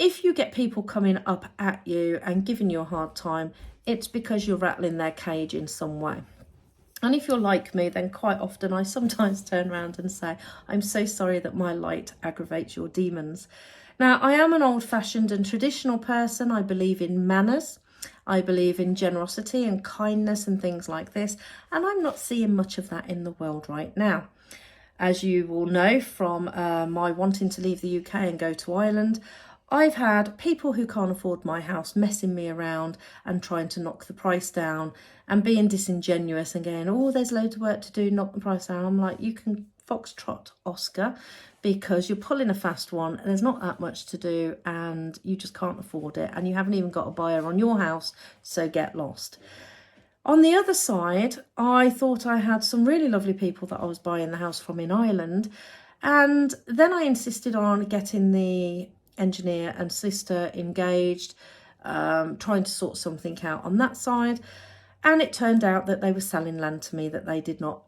if you get people coming up at you and giving you a hard time, it's because you're rattling their cage in some way. And if you're like me, then quite often I sometimes turn around and say, I'm so sorry that my light aggravates your demons. Now, I am an old-fashioned and traditional person. I believe in manners. I believe in generosity and kindness and things like this. And I'm not seeing much of that in the world right now. As you will know from my wanting to leave the UK and go to Ireland, I've had people who can't afford my house messing me around and trying to knock the price down and being disingenuous and going, oh, there's loads of work to do, knock the price down. I'm like, you can foxtrot, Oscar, because you're pulling a fast one and there's not that much to do and you just can't afford it and you haven't even got a buyer on your house, so get lost. On the other side, I thought I had some really lovely people that I was buying the house from in Ireland, and then I insisted on getting the engineer and solicitor engaged, trying to sort something out on that side, and it turned out that they were selling land to me that they did not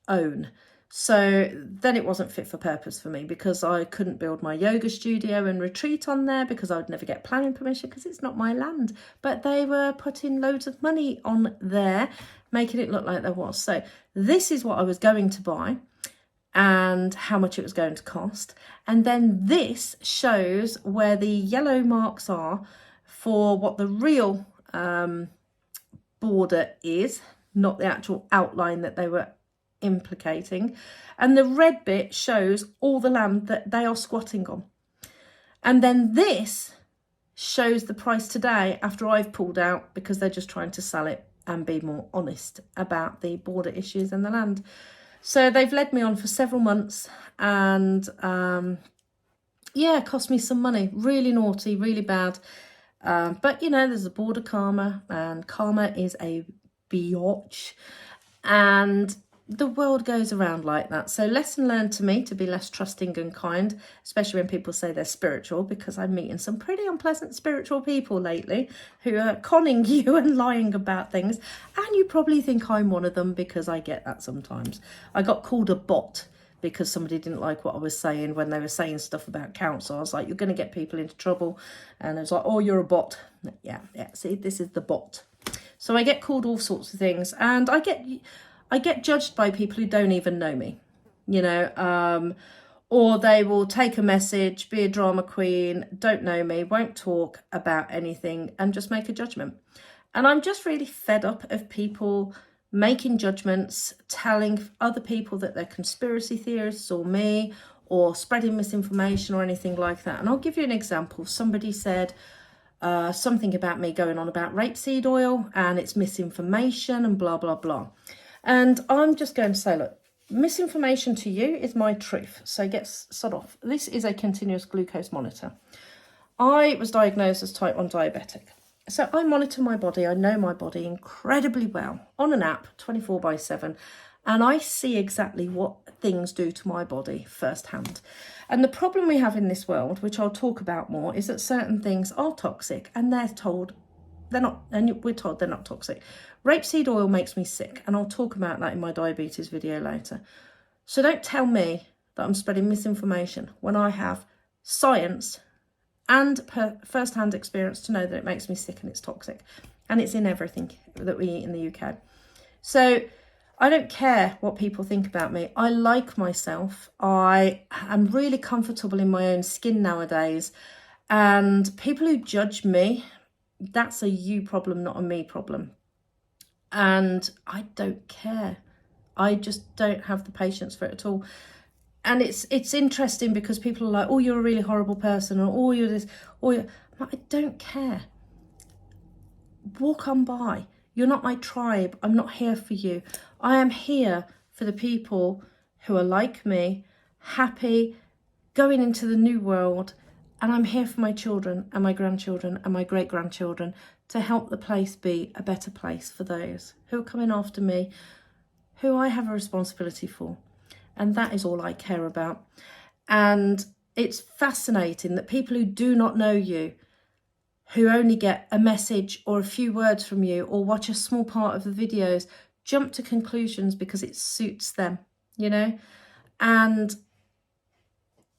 own. So then it wasn't fit for purpose for me because I couldn't build my yoga studio and retreat on there because I would never get planning permission because it's not my land. But they were putting loads of money on there, making it look like there was. So this is what I was going to buy and how much it was going to cost. And then this shows where the yellow marks are for what the real border is, not the actual outline that they were implicating, and the red bit shows all the land that they are squatting on. And then this shows the price today after I've pulled out because they're just trying to sell it and be more honest about the border issues and the land. So they've led me on for several months and yeah, it cost me some money. Really naughty, really bad. But you know, there's a border karma, and karma is a biatch, and the world goes around like that. So lesson learned to me to be less trusting and kind, especially when people say they're spiritual, because I'm meeting some pretty unpleasant spiritual people lately who are conning you and lying about things. And you probably think I'm one of them because I get that sometimes. I got called a bot because somebody didn't like what I was saying when they were saying stuff about council. I was like, you're going to get people into trouble. And I was like, oh, you're a bot. Yeah, see, this is the bot. So I get called all sorts of things, and I get judged by people who don't even know me, you know, or they will take a message, be a drama queen, don't know me, won't talk about anything and just make a judgment. And I'm just really fed up of people making judgments, telling other people that they're conspiracy theorists or me, or spreading misinformation or anything like that. And I'll give you an example. Somebody said something about me going on about rapeseed oil and it's misinformation and blah, blah, blah. And I'm just going to say, look, misinformation to you is my truth. So get sod off. This is a continuous glucose monitor. I was diagnosed as type 1 diabetic. So I monitor my body. I know my body incredibly well on an app 24/7. And I see exactly what things do to my body firsthand. And the problem we have in this world, which I'll talk about more, is that certain things are toxic and they're told they're not, and we're told they're not toxic. Rapeseed oil makes me sick, and I'll talk about that in my diabetes video later. So don't tell me that I'm spreading misinformation when I have science and first-hand experience to know that it makes me sick and it's toxic. And it's in everything that we eat in the UK. So I don't care what people think about me. I like myself. I am really comfortable in my own skin nowadays. And people who judge me, that's a you problem, not a me problem. And I don't care. I just don't have the patience for it at all. And it's interesting because people are like, oh, you're a really horrible person, or oh, you're this, or you're... I don't care. Walk on by. You're not my tribe. I'm not here for you. I am here for the people who are like me, happy, going into the new world. And I'm here for my children and my grandchildren and my great-grandchildren to help the place be a better place for those who are coming after me, who I have a responsibility for. And that is all I care about. And it's fascinating that people who do not know you, who only get a message or a few words from you or watch a small part of the videos, jump to conclusions because it suits them, you know? And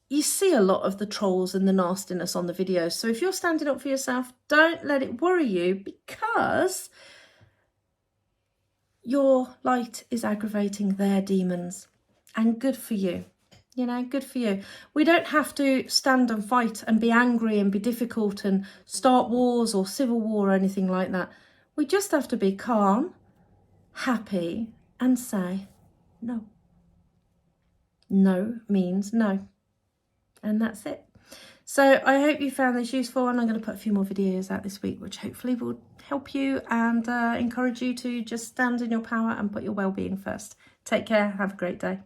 you see a lot of the trolls and the nastiness on the videos. So if you're standing up for yourself, don't let it worry you, because your light is aggravating their demons. And good for you. You know, good for you. We don't have to stand and fight and be angry and be difficult and start wars or civil war or anything like that. We just have to be calm, happy, and say no. No means no. And that's it. So I hope you found this useful, and I'm going to put a few more videos out this week which hopefully will help you and encourage you to just stand in your power and put your well-being first. Take care. Have a great day.